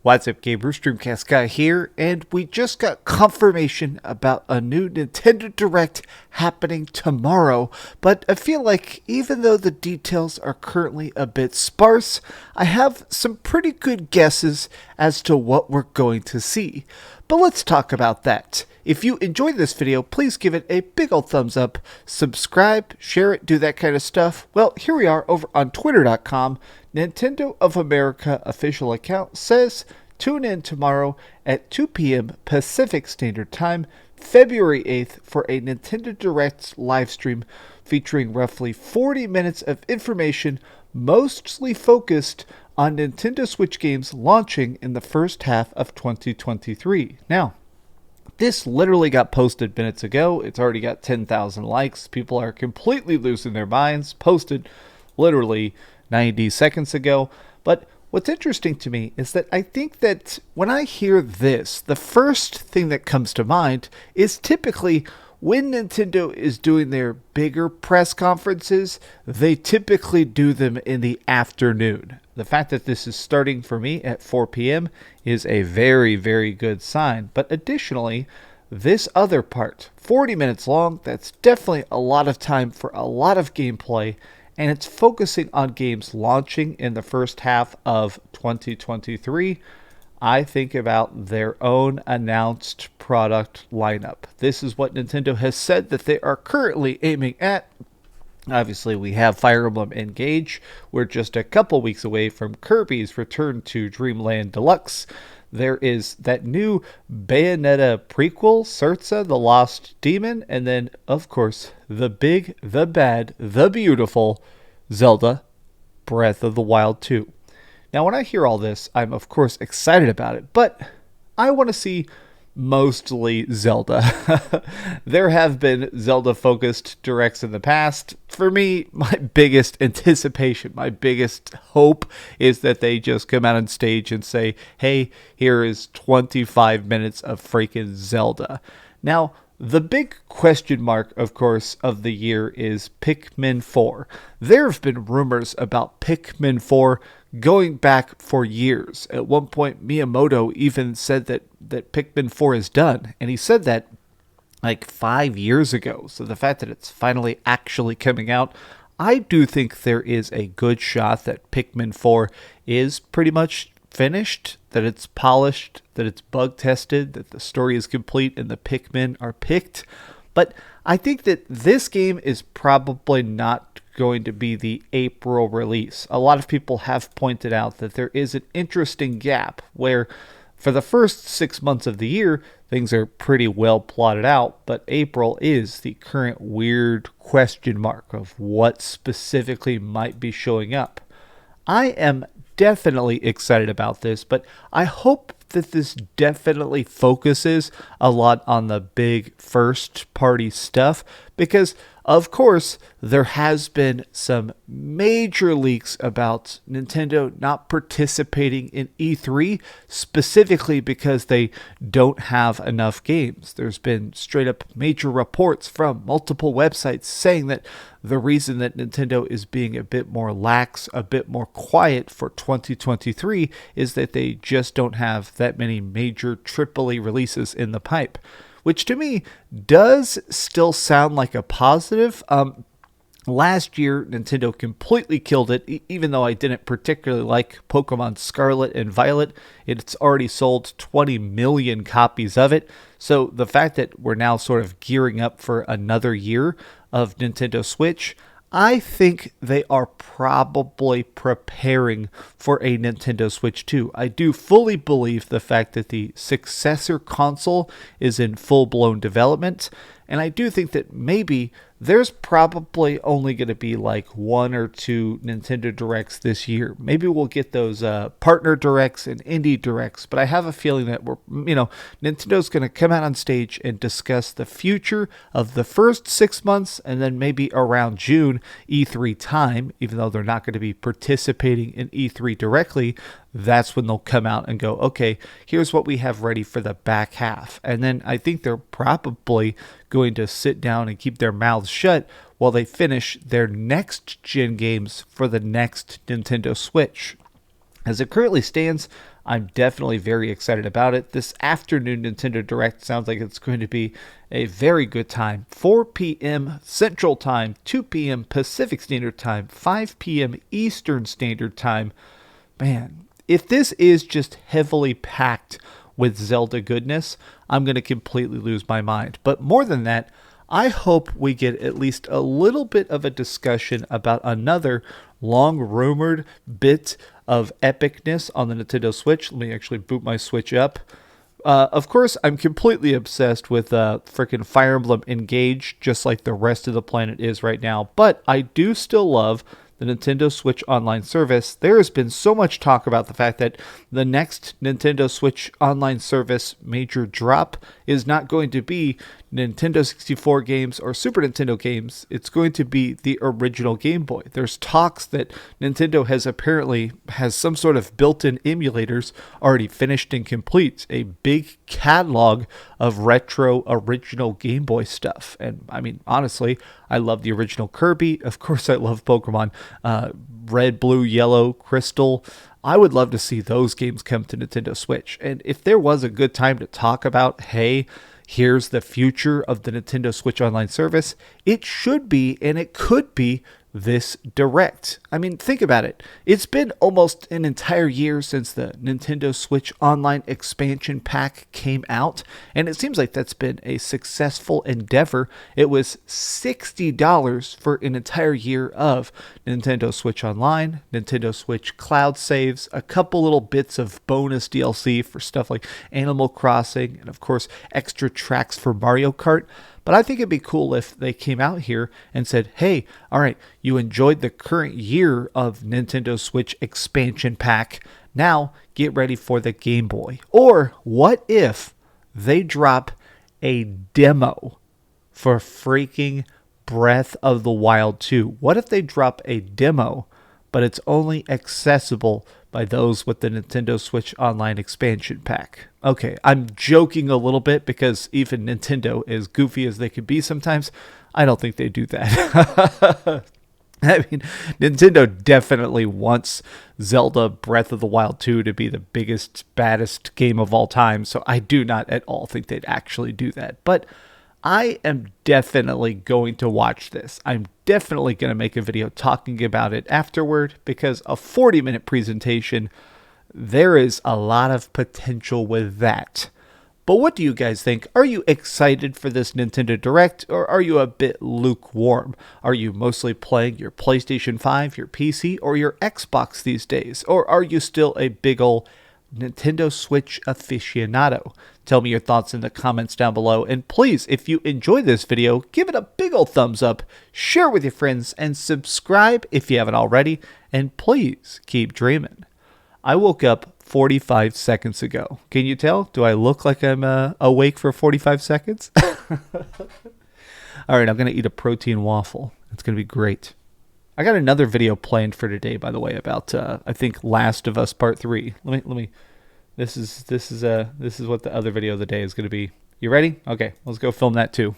What's up, gamers? DreamcastGuy here, and we just got confirmation about a new Nintendo Direct happening tomorrow, but I feel like even though the details are currently a bit sparse, I have some pretty good guesses as to what we're going to see. But let's talk about that. If you enjoyed this video, please give it a big old thumbs up, subscribe, share it, do that kind of stuff. Well, here we are over on Twitter.com. Nintendo of America official account says, tune in tomorrow at 2 p.m. Pacific Standard Time, February 8th, for a Nintendo Direct livestream featuring roughly 40 minutes of information, mostly focused on Nintendo Switch games launching in the first half of 2023. Now, this literally got posted minutes ago. It's already got 10,000 likes. People are completely losing their minds. Posted literally 90 seconds ago. But what's interesting to me is that I think that when I hear this, the first thing that comes to mind is typically when Nintendo is doing their bigger press conferences, they typically do them in the afternoon. The fact that this is starting for me at 4 p.m. is a very, very good sign. But additionally, this other part, 40 minutes long, that's definitely a lot of time for a lot of gameplay, and it's focusing on games launching in the first half of 2023. I think about their own announced product lineup. This is what Nintendo has said that they are currently aiming at. Obviously, we have Fire Emblem Engage. We're just a couple weeks away from Kirby's return to Dreamland Deluxe. There is that new Bayonetta Prequel, Cerza, the Lost Demon, and then, of course, the big, the bad, the beautiful Zelda Breath of the Wild 2. Now, when I hear all this, I'm, of course, excited about it, but I want to see mostly Zelda. There have been Zelda-focused directs in the past. For me, my biggest anticipation, my biggest hope is that they just come out on stage and say, hey, here is 25 minutes of freaking Zelda. Now, the big question mark, of course, of the year is Pikmin 4. There have been rumors about Pikmin 4 going back for years. At one point, Miyamoto even said that Pikmin 4 is done, and he said that like 5 years ago. So the fact that it's finally actually coming out, I do think there is a good shot that Pikmin 4 is pretty much finished, that it's polished, that it's bug tested, that the story is complete, and the Pikmin are picked. But I think that this game is probably not going to be the April release. A lot of people have pointed out that there is an interesting gap where for the first 6 months of the year, things are pretty well plotted out, but April is the current weird question mark of what specifically might be showing up. I am definitely excited about this, but I hope that this definitely focuses a lot on the big first party stuff, because of course there has been some major leaks about Nintendo not participating in E3 specifically because they don't have enough games. There's been straight up major reports from multiple websites saying that the reason that Nintendo is being a bit more lax, a bit more quiet for 2023 is that they just don't have that many major AAA releases in the pipe, which to me does still sound like a positive. Last year, Nintendo completely killed it, even though I didn't particularly like Pokemon Scarlet and Violet. It's already sold 20 million copies of it. So the fact that we're now sort of gearing up for another year of Nintendo Switch, I think they are probably preparing for a Nintendo Switch 2. I do fully believe the fact that the successor console is in full-blown development, and I do think that maybe there's probably only going to be like 1 or 2 Nintendo Directs this year. Maybe we'll get those partner Directs and indie Directs, but I have a feeling that Nintendo's going to come out on stage and discuss the future of the first 6 months, and then maybe around June E3 time, even though they're not going to be participating in E3 directly, that's when they'll come out and go, okay, here's what we have ready for the back half. And then I think they're probably going to sit down and keep their mouths shut while they finish their next gen games for the next Nintendo Switch. As it currently stands, I'm definitely very excited about it. This afternoon Nintendo Direct sounds like it's going to be a very good time. 4 p.m. Central Time, 2 p.m. Pacific Standard Time, 5 p.m. Eastern Standard Time. Man, if this is just heavily packed with Zelda goodness, I'm going to completely lose my mind. But more than that, I hope we get at least a little bit of a discussion about another long-rumored bit of epicness on the Nintendo Switch. Let me actually boot my Switch up. Of course, I'm completely obsessed with freaking Fire Emblem Engage, just like the rest of the planet is right now. But I do still love the Nintendo Switch Online service. There has been so much talk about the fact that the next Nintendo Switch Online service major drop is not going to be Nintendo 64 games or Super Nintendo games. It's going to be the original Game Boy. There's talks that Nintendo has some sort of built-in emulators already finished and complete, a big catalog of retro original Game Boy stuff. And I mean, honestly, I love the original Kirby. Of course, I love Pokemon Red, Blue, Yellow, Crystal. I would love to see those games come to Nintendo Switch. And if there was a good time to talk about, hey, here's the future of the Nintendo Switch Online service, it should be, and it could be, this Direct. I mean, think about it. It's been almost an entire year since the Nintendo Switch Online expansion pack came out, and it seems like that's been a successful endeavor. It was $60 for an entire year of Nintendo Switch Online, Nintendo Switch Cloud Saves, a couple little bits of bonus DLC for stuff like Animal Crossing, and of course, extra tracks for Mario Kart. But I think it'd be cool if they came out here and said, hey, all right, you enjoyed the current year of Nintendo Switch expansion pack. Now get ready for the Game Boy. Or what if they drop a demo for freaking Breath of the Wild 2? What if they drop a demo, but it's only accessible by those with the Nintendo Switch Online expansion pack? Okay, I'm joking a little bit because even Nintendo, as goofy as they can be sometimes, I don't think they do that. I mean, Nintendo definitely wants Zelda Breath of the Wild 2 to be the biggest, baddest game of all time, so I do not at all think they'd actually do that. But I am definitely going to watch this. I'm definitely going to make a video talking about it afterward because a 40-minute presentation, there is a lot of potential with that. But what do you guys think? Are you excited for this Nintendo Direct, or are you a bit lukewarm? Are you mostly playing your PlayStation 5, your PC, or your Xbox these days? Or are you still a big ol' Nintendo Switch aficionado? Tell me your thoughts in the comments down below. And please, if you enjoyed this video, give it a big ol' thumbs up, share with your friends, and subscribe if you haven't already. And please keep dreaming. I woke up 45 seconds ago. Can you tell? Do I look like I'm awake for 45 seconds? All right, I'm going to eat a protein waffle. It's going to be great. I got another video planned for today, by the way, about I think Last of Us Part 3. Let me. This is what the other video of the day is going to be. You ready? Okay, let's go film that too.